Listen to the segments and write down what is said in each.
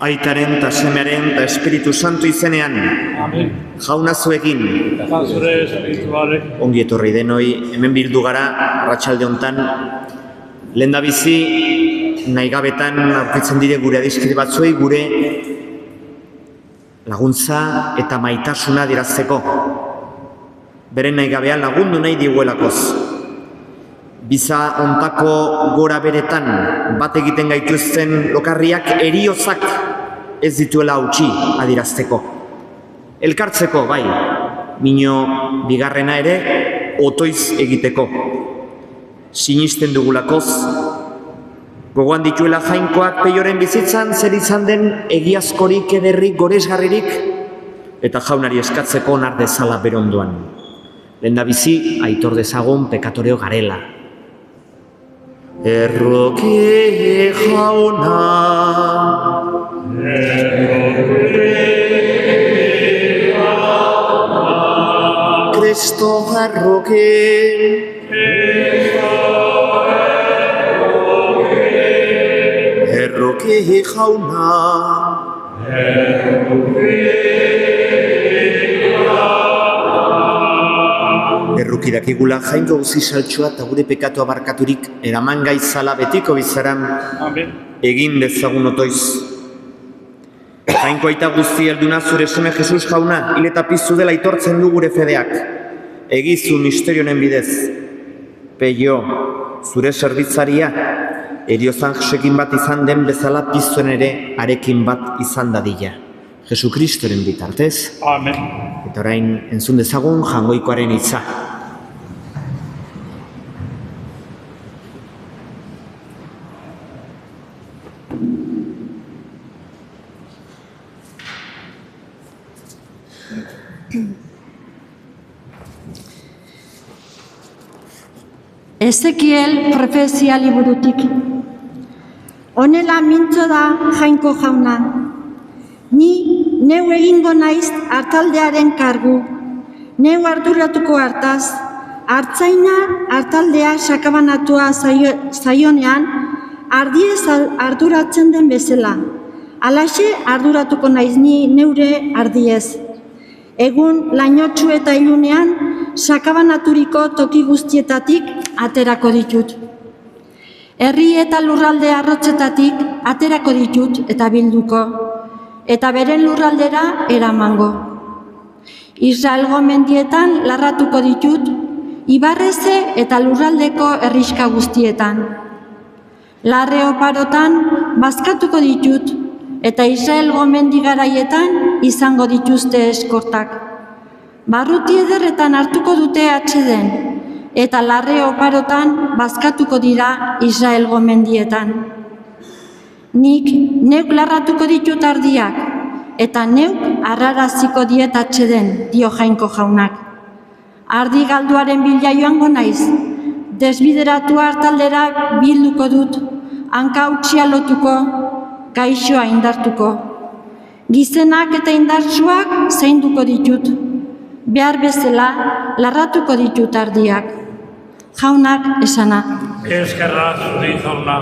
Aitaren eta Semearen eta Espiritu Santu izenean. Amen. Jauna zuekin. Eta zure espirituarek. Ongi etorri denoi, hemen bildu gara, arratsalde hontan. Lehendabizi, nahigabetan aurkitzen dire gure adiskide batzuei, gure laguntza eta maitasuna adierazteko. Beren nahigabean lagundu nahi diguelakoz. Biza ontako gora beretan bat egiten gaituzten lokarriak heriozak ez dituela hautsi adierazteko. Elkartzeko, bai, mino bigarrena ere otoiz egiteko. Sinisten dugulakoz, gogoan dituela Jainkoak Peioren bizitzan zer izan den egiazkorik ederrik goresgarririk eta jaunari eskatzeko onar dezala berondoan. Lehendabizi aitor dezagun pekatoreo garela. Erroki jauna, Kristo erroki, erroki jauna, erruki dakigula Jainko guzi saltxoa eta gure pekatua barkaturik eraman gaizala betiko bizaran egin dezagun otoiz. Jainko aita guzti helduna zure seme Jesus jauna, hil eta piztu dela aitortzen du gure fedeak. Egizu misterionen bidez. Peio, zure zerbitzaria, eriozan jesekin bat izan den bezala piztuen ere arekin bat izan dadila. Jesukristoren bitartez. Amen. Eta orain entzun dezagun Jangoikoaren hitza. Ezekiel profezia liburutik. Honela mintzo da Jainko jauna. Ni neu egingo naiz hartaldearen kargu. Neu arduratuko hartaz, hartzaina hartaldea sakabanatua zaionean, ardiez arduratzen den bezala. Halaxe arduratuko naiz ni neure ardiez. Egun lainotsu eta ilunean, sakabanaturiko toki guztietatik aterako ditut. Herri eta lurralde arrotzetatik aterako ditut eta bilduko, eta beren lurraldera eramango. Israelgo mendietan larratuko ditut, ibarreze eta lurraldeko herriska guztietan. Larre oparotan bazkatuko ditut, eta Israelgo mendigaraietan izango dituzte eskortak. Barruti ederretan hartuko dute atseden, eta larre oparotan bazkatuko dira Israelgo mendietan. Nik neuk larratuko ditut ardiak, eta neuk arraraziko diet atseden, dio Jainko jaunak. Ardi galduaren bila joango naiz, desbideratu hartaldera bilduko dut, hanka hautsia lotuko, gaixoa indartuko. Gizenak eta indartsuak zainduko ditut, behar bezala larratuko ditut ardiak. Jaunak esana. Eskerra zuri jauna.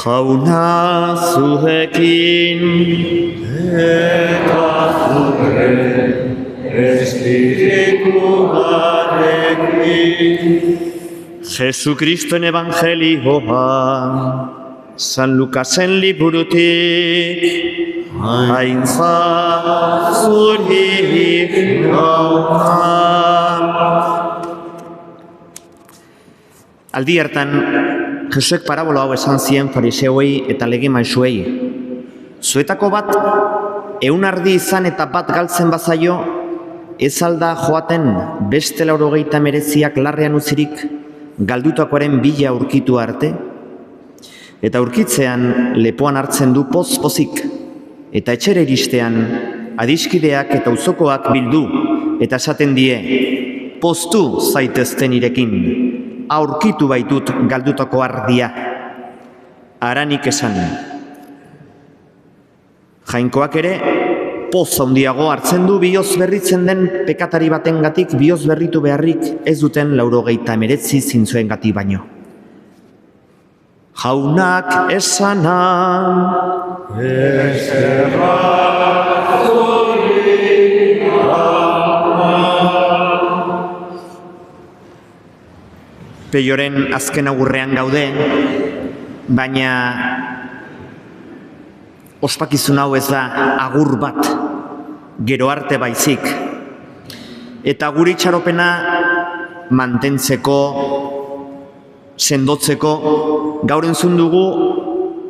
Jauna zuekin eta zure Jesukristoen evangelioa, San Lukasen liburutik, aintzat zurik gauza. Aldi hartan, Jesuek parabola hau esan zien fariseuei eta lege maisuei. Zuetako bat, 100 ardi izan eta bat galtzen bazaio, ez alda joaten beste 99 larrean utzirik, galdutakoaren bila aurkitu arte, eta aurkitzean lepoan hartzen du poz-pozik, eta etxera iristean adiskideak eta auzokoak bildu, eta esaten die, poztu zaitezten irekin, aurkitu baitut galdutako ardia. Haranik esan. Jainkoak ere, poz handiago hartzen du bihotz berritzen den pekatari batengatik bihotz berritu beharrik ez duten 99 zintzoengatik baino. Jaunak esana, Peioren azken agurrean gaude, baina ospakizun hau ez da agur bat, gero arte baizik. Eta gure itxaropena mantentzeko, sendotzeko, gaur entzun dugu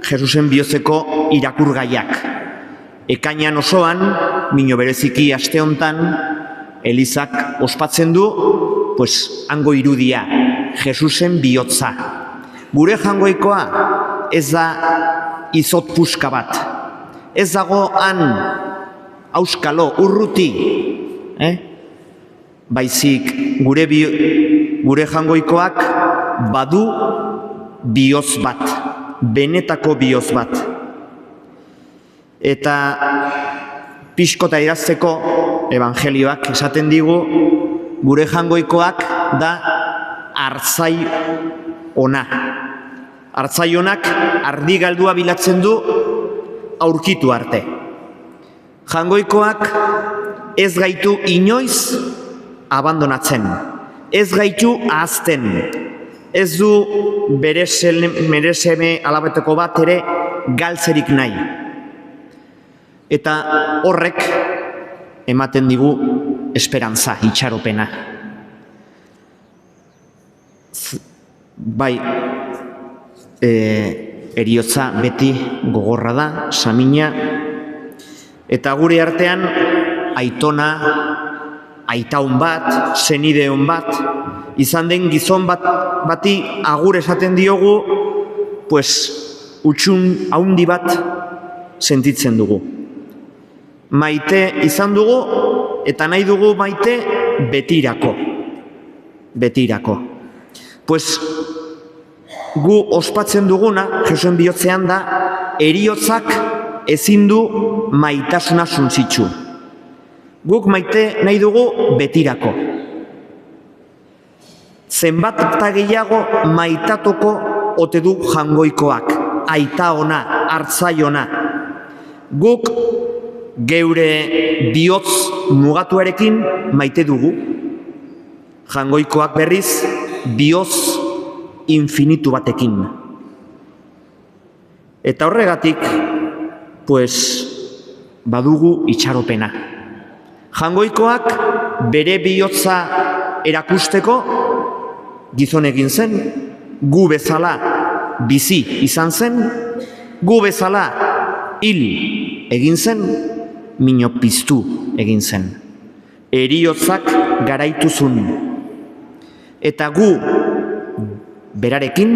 Jesusen bihotzeko irakurgaiak. Ekainan osoan, mino bereziki aste hontan, Elizak ospatzen du, hango irudia, Jesusen bihotza. Gure jangoikoa ez da izot puska bat. Ez dago han auskalo, urruti. Baizik gure jangoikoak badu bihotz bat, benetako bihotz bat. Eta pixkota idazteko evangelioak esaten digu, gure jangoikoak da artzai ona. Artzai onak ardi galdua bilatzen du aurkitu arte. Jangoikoak ez gaitu inoiz abandonatzen, ez gaitu ahazten, ez du bere seme alabeteko bat ere galtzerik nahi. Eta horrek ematen digu esperantza, itxaropena. Bai, heriotza beti gogorra da, samina, eta gure artean aitona, aitaun bat, senideon bat, izan den gizon bati agur esaten diogu, utxun haundi bat sentitzen dugu. Maite izan dugu, eta nahi dugu maite betirako. Betirako. Gu ospatzen duguna, Jesusen bihotzean da, heriotzak ezin du maitasuna suntzitsu. Guk maite nahi dugu betirako. Zenbat eta gehiago maitatoko ote du jangoikoak, aita ona, hartzai ona. Guk geure bihotz mugatuarekin maite dugu. Jangoikoak berriz bihotz infinitu batekin. Eta horregatik, badugu itxaropena. Jangoikoak bere bihotza erakusteko gizon egin zen, gu bezala bizi izan zen, gu bezala hil egin zen, mino piztu egin zen. Heriotzak garaituzun. Eta gu berarekin,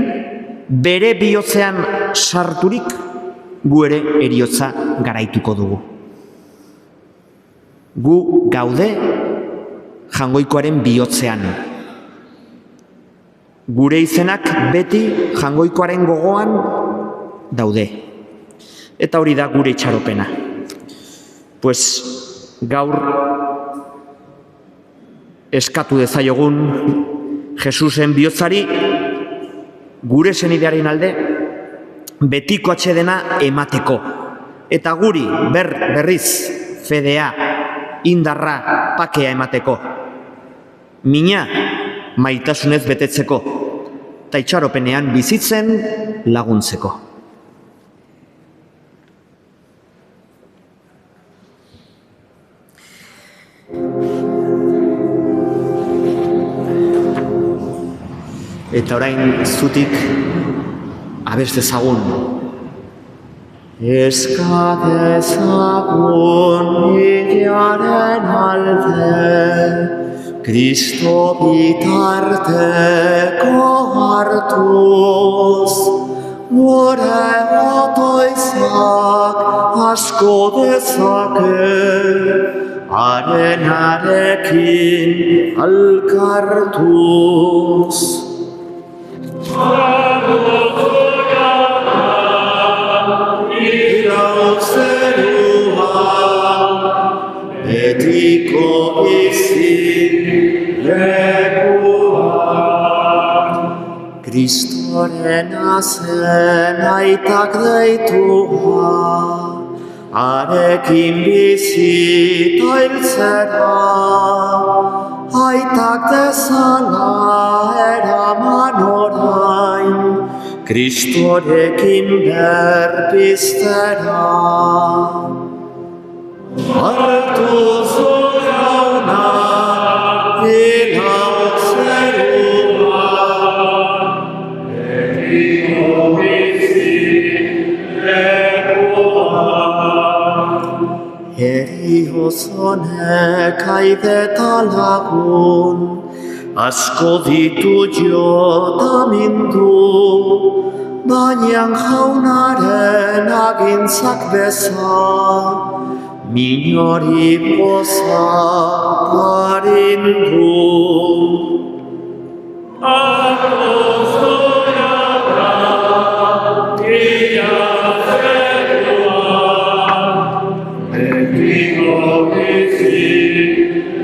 bere bihotzean sarturik, gu ere heriotza garaituko dugu. Gu gaude jangoikoaren bihotzean. Gure izenak beti jangoikoaren gogoan daude. Eta hori da gure itxaropena. Gaur eskatu dezaiogun Jesusen bihotzari gure senidearen alde betiko atsedena emateko. Eta guri berriz fedea indarra pakea emateko. Mina maitasunez betetzeko, eta itxaropenean bizitzen laguntzeko. Eta orain zutik abest ezagun. Eska dezagun hilaren alde, Kristo bitarteko hartuz, gure otoizak asko dezake, harenarekin alkartuz. Betiko bizi lekua, Kristoren zen aitak deitua, harekin bizi tailtzera, aitak dezala eraman orain, Kristorekin berpiztera. Hartu zu jauna, ilau zerua, betiko bizi lekua. Heriozonek aideta lagun, asko ditu jotamindu, baina jaunaren agintzak beza, minori poza parindu. Arrozo jauna, ia zerua, betiko bizi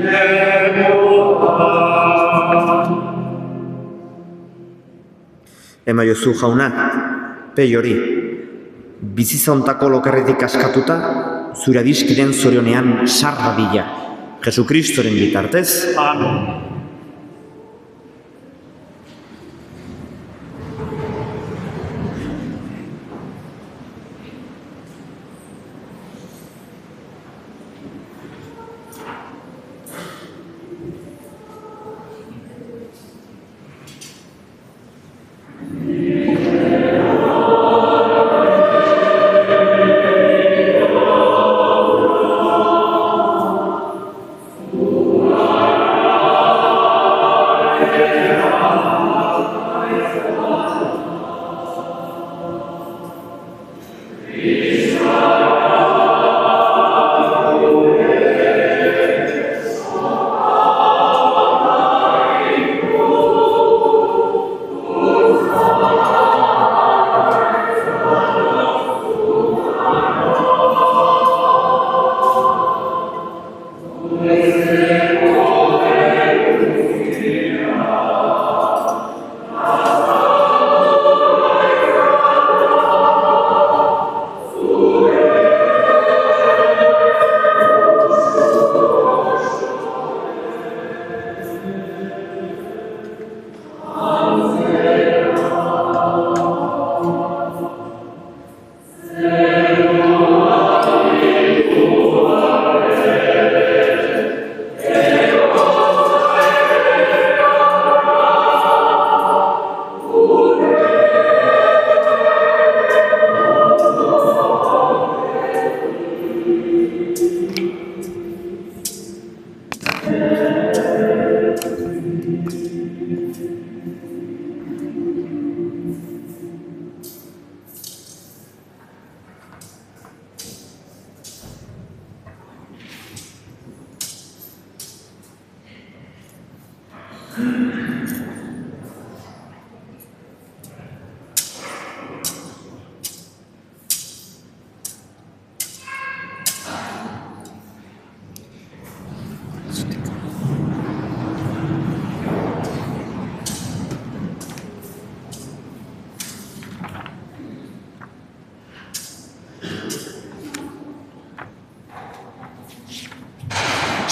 lekua. Ema Josu jauna, peiori, bizizontako lokarretik askatuta, zure adiskiren zorionean sarra bila, Jesukristoren bitartez. Amen.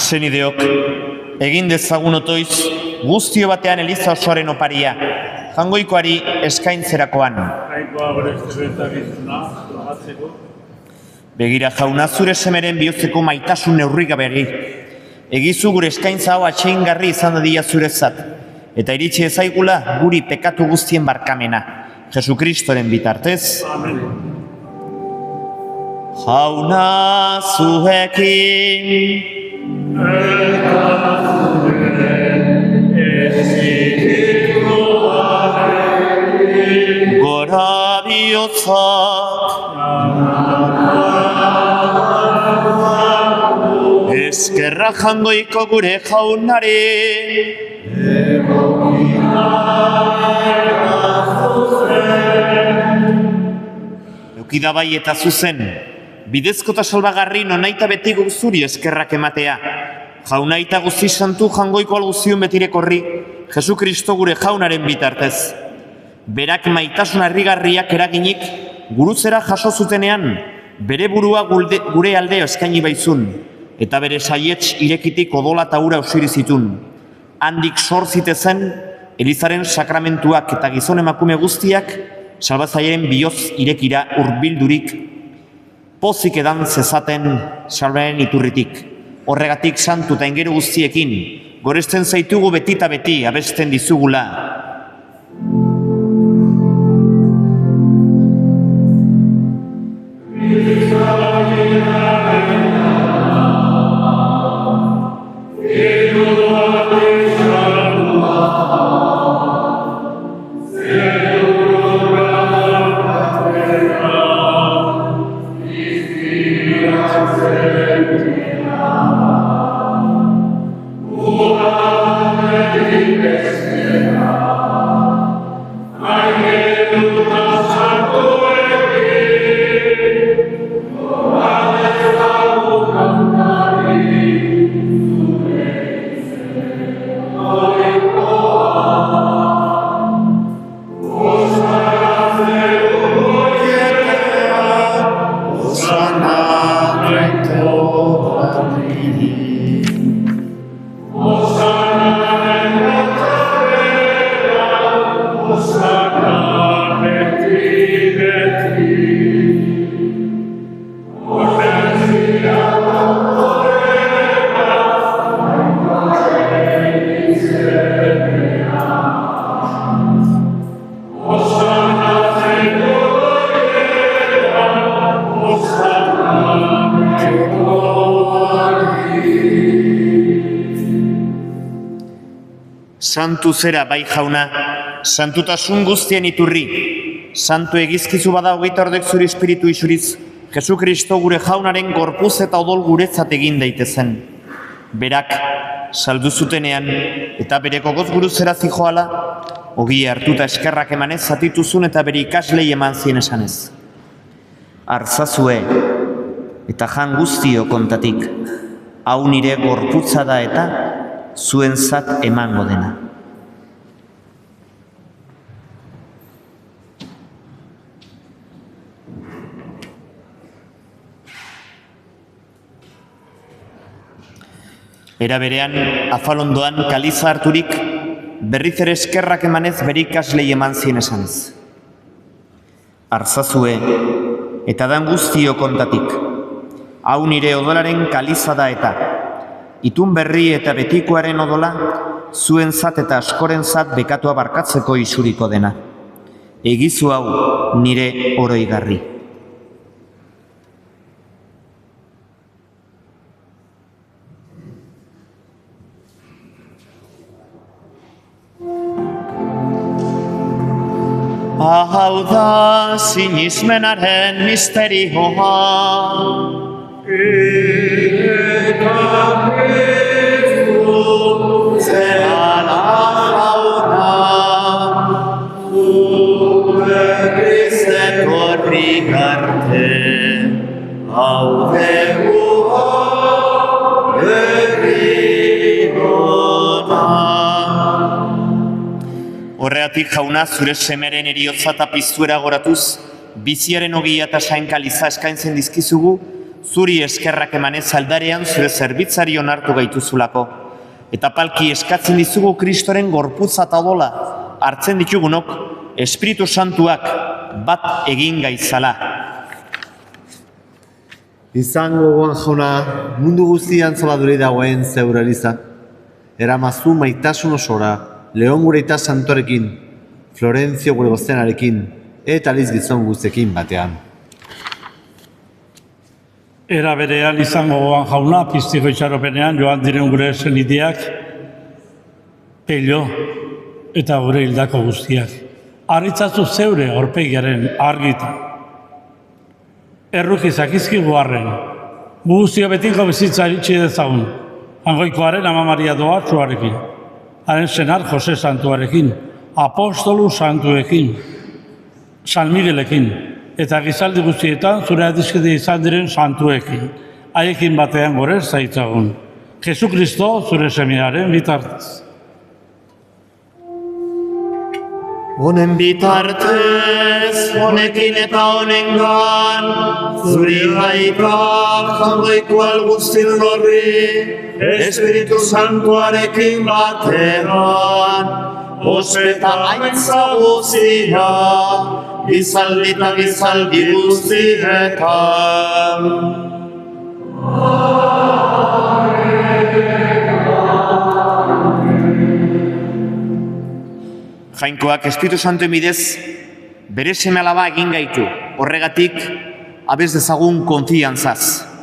Senideok, egin dezagun otoiz, guztio batean eliza osoaren oparia, jangoikoari eskaintzerakoan. Jainkoa gorezte betakizuna, lagatzeko. Begira jauna zure semeren bihotzeko maitasun neurrigaberi. Egizu gure eskaintza hau atseingarri izan dadila zurezat, eta iritsi ezaigula guri pekatu guztien barkamena, Jesukristoren bitartez. Amen. Jauna zuekin, gora bihotzak, eskerra jangoiko gure jaunari. Eukida bai eta zuzen, bidezko eta salbagarri nonaita beti zuri eskerrak ematea. Jaunaita guzti santu jangoiko alguzion betirekorri, Jesukristo gure jaunaren bitartez. Berak maitasun harrigarriak eraginik, guruzera jaso zutenean, bere burua gure aldeo eskaini baizun, eta bere saietz irekitik odola eta ura usiri zitun. Handik sor zitezen, Elizaren sakramentuak eta gizon emakume guztiak, salbatzaileen bihotz irekira hurbildurik, pozik edan zezaten salbaren iturritik. Horregatik santu eta ingeru guztiekin, goresten zaitugu beti eta beti abesten dizugula. Santu zera bai jauna, santutasun guztien iturri, santu egizkizu bada hogeita ordek zure espiritu isuriz, Jesukristo gure jaunaren gorpuz eta odol guretzat egin daitezen. Berak, saldu zutenean, eta bere gogoz guruzera zijoala, ogia hartuta eskerrak emanez zatituzun eta bere ikaslei eman zien esanez. Artzazue, eta jan guztio kontatik, hau nire gorputza da eta zuen zat emango dena. Era berean, afalondoan kaliza harturik, berriz ere eskerrak emanez bere ikaslei eman zien esanez. Artzazue, eta dan guztio kontatik, hau nire odolaren kaliza da eta, itun berri eta betikoaren odola, zuen zat eta askoren zat bekatua barkatzeko isuriko dena. Egizu hau nire oroigarri. Hau da sinismenaren misterioa, eta Kristu zela jauna, zure Kristeko rigarte, hau dugu berrigona. Horregatik jauna zure semeren eriotza eta piztuera goratuz, biziaren ogia eta sainkaliza eskaintzen dizkizugu, zuri eskerrak emanez aldarean zure zerbitzari onartu gaituzulako. Eta palki eskatzen dizugu Kristoren gorputza eta odola hartzen ditugunok Espiritu Santuak bat egin gaitzala. Izango gogoan jauna, mundu guztian zabaduri dagoen zeure eliza. Eramazu maitasun osora, Leon gure eta santorekin, Florentzio gure goztenarekin, eta Liz gizon guztekin batean. Era berean izango gogoan jauna, piztiko itxaropenean joan diren gure senideak, Pello eta gure hildako guztiak. Arritzazu zeure aurpegiaren argitan. Erruki zakizkigu arren, guztio betiko bizitza iritsi dezagun, Angoikoaren Ama Maria Doatsuarekin, haren senar Jose Santuarekin, apostolu santuekin, San Miguelekin, eta gizaldi guztietan zure adiskide izan diren santuekin, haiekin batean gorez zaitzagun. Jesu Kristo zure semearen bitartez. Honen bitartez, honekin eta honengan, zuri gaikak jangoiko alguztin gorri, Espiritu Santuarekin batean, ospeta aintza guztia, gizaldi eta gizaldi guztietan. Jainkoak Espiritu Santu bidez bere seme-alaba egin gaitu. Horregatik, abez dezagun konfiantzaz.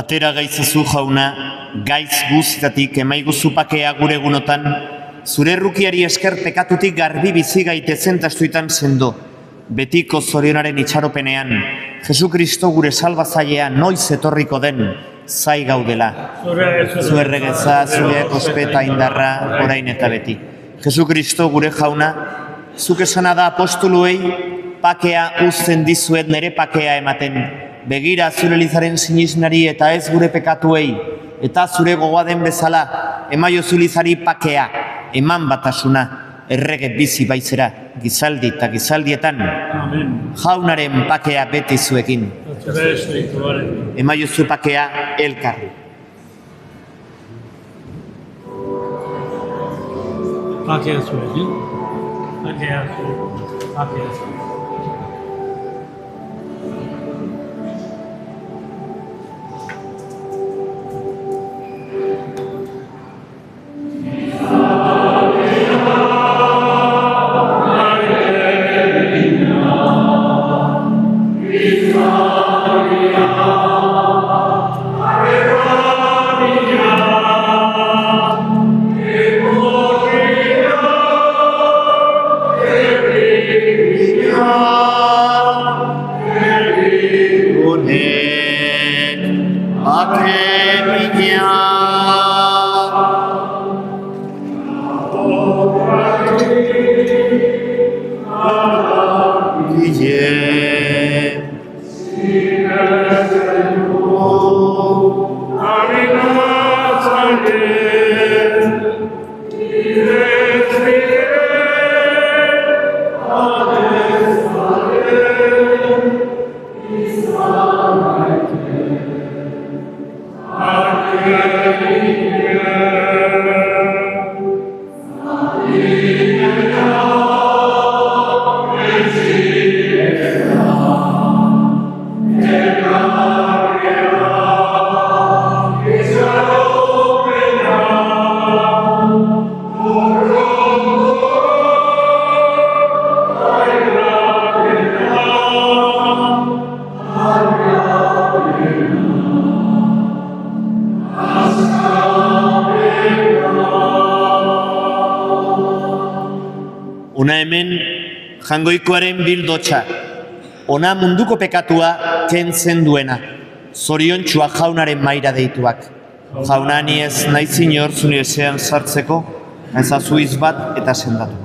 Atera gaitzazu jauna, gaitz guztatik emaiguzu pakea gure egunotan, zure errukiari esker pekatutik garbi bizi gaitezen tastuitan sendo, betiko zorionaren itxaropenean, Jesu Kristo gure salbazailea noiz etorriko den, zai gaudela. Zure regeza, zure ospeta indarra, orain eta beti. Jesu Kristo gure jauna, zuk esana da apostoluei, pakea uzten dizuet nere pakea ematen. Begira zure Elizaren sinisnari eta ez gure pekatuei, eta zure gogoa den bezala, emaiozu Elizari pakea, eman batasuna, errege bizi baitzera, gizaldi eta gizaldietan, jaunaren pakea beti zuekin. Emaiozu pakea elkarri. Pakea zuekin. Pakea zuekin. Pakea zuekin. Ona hemen jangoikoaren bildotxa, ona munduko pekatua kentzen duena, zoriontsua jaunaren maira deituak. Jauna ni ez naiz inor zure ezean sartzeko, ezazu hitz bat eta sendatu.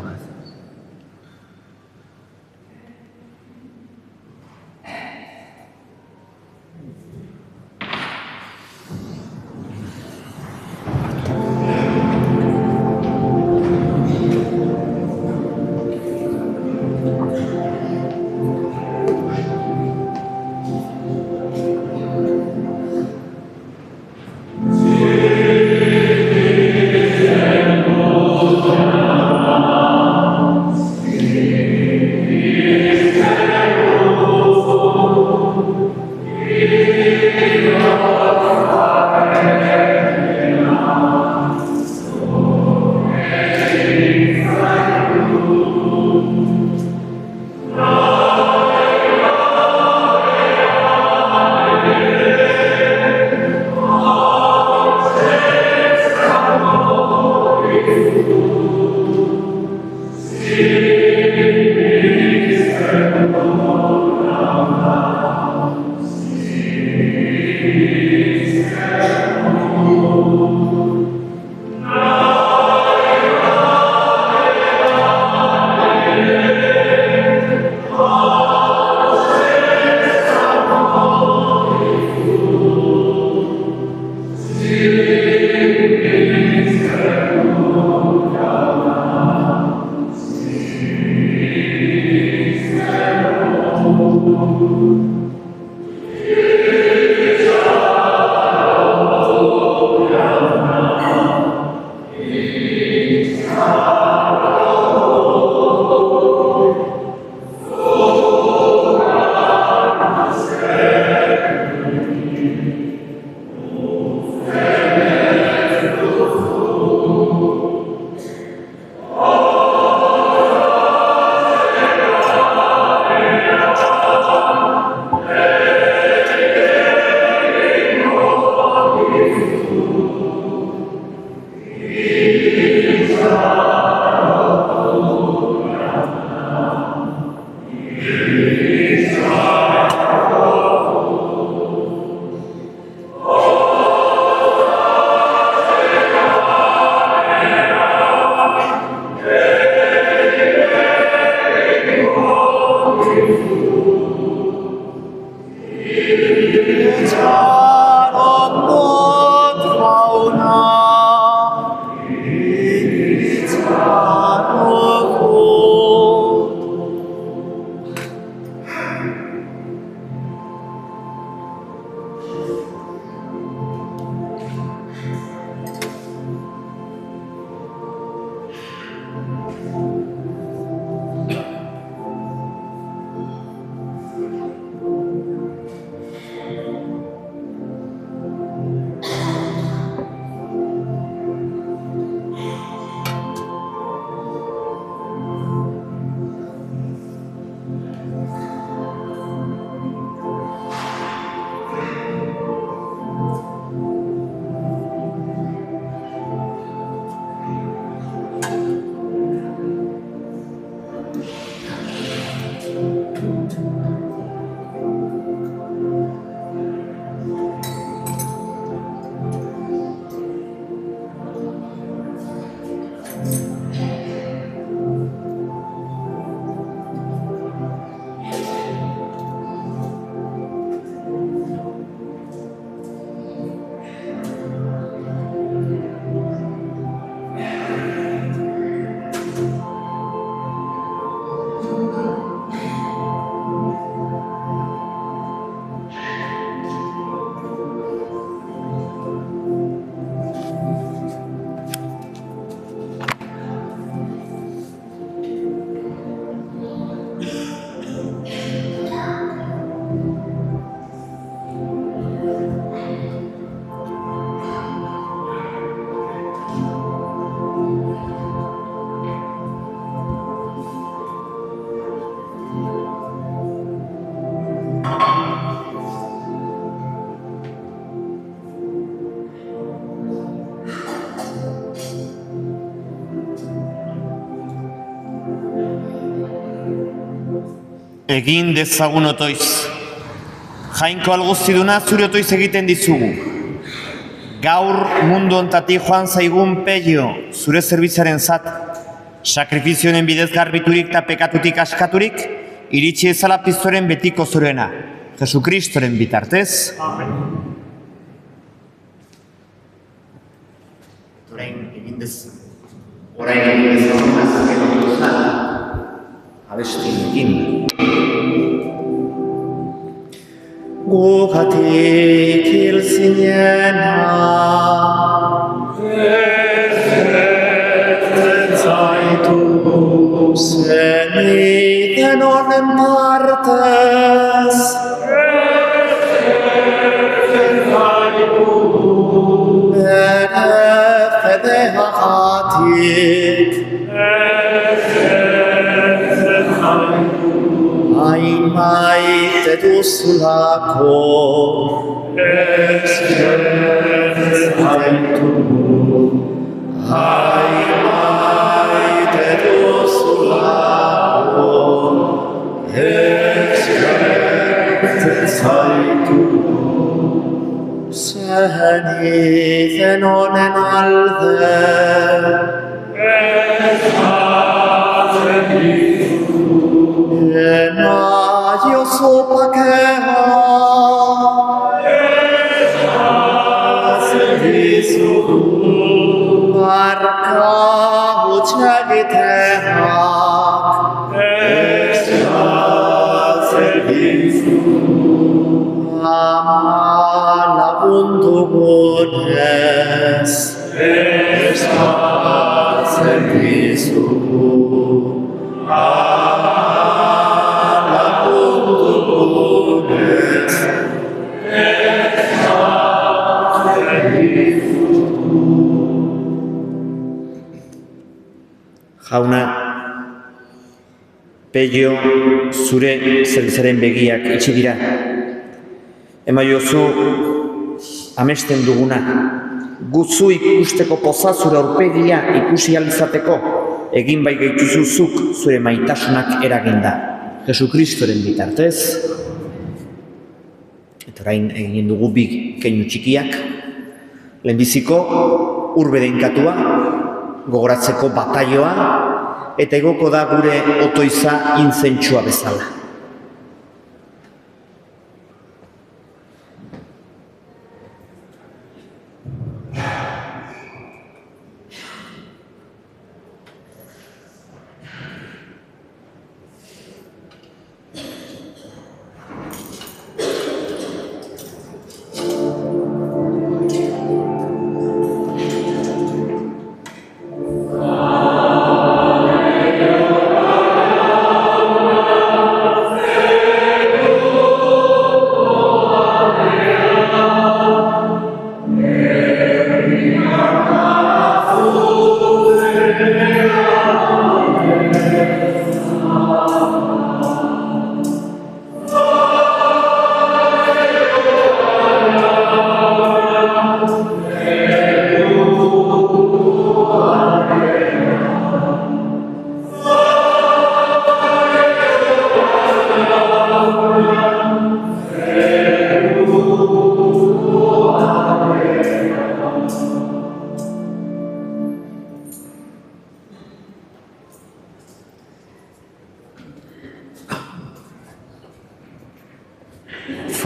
Egin dezagun otoiz. Jainko alguziduna zure otoiz egiten dizugu. Gaur mundu ontatik joan zaigun Peio, zure zerbitzaren zat, sakrifizioen bidez garbiturik eta pekatutik askaturik, iritsi ezala piztoren betiko zurena, Jesukristoren bitartez. Amen. Orain egin dezagun abestinekin. Gugatik hil zinena, ez zaitu zeniten honen partez, bere fedeagatik, hain maite duzulako, hain maite duzulako, eskertzen zaitu. Zeniten honen alde, Emaio zopakea, eskatzen dizugu, barka hutxegiteak, eskatzen dizugu, ama lagundu gunez, eskatzen dizugu, Jauna, Peio, zure zerbitzaren begiak itxi dira. Emaiozu amesten duguna, guzu ikusteko poza zure aurpegia ikusi alizateko, egin bai gaituzuzuk zure maitasunak eraginda, Jesukristoren bitartez. Eta orain egin dugu bi keinu txikiak, lehenbiziko urbe deinkatua, gogoratzeko bataioa, eta egoko da gure otoiza intzentsua bezala.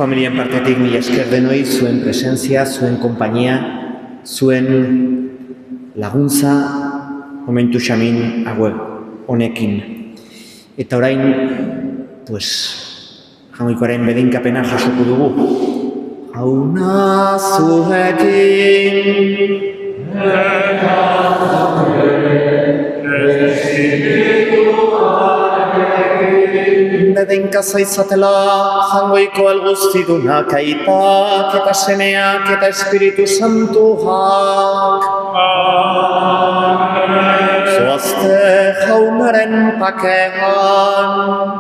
Familian partetik mila esker denoi, zuen presentzia, zuen konpainia, zuen laguntza momentu xamin haue honekin. Eta orain, Jaungoikoaren bedinkapena jasoko dugu. Jauna zuekin bedinka zaizatela Jaungoiko alguztidunak, aitak eta semeak eta Espiritu Santuak. Zoazte Jaunaren pakean.